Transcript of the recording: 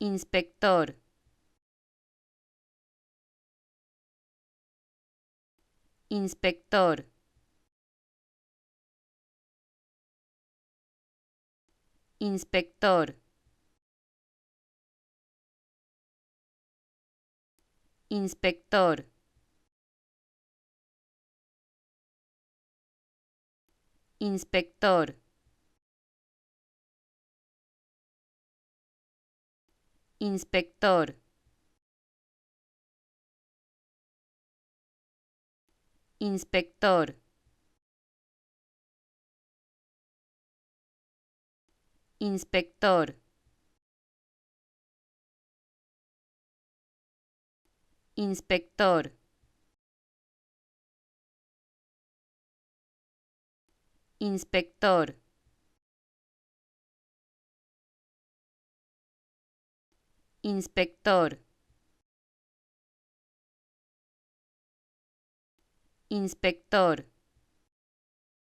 inspector, inspector, inspector, inspector, inspector, inspector, inspector, inspector, inspector, inspector, inspector, inspector,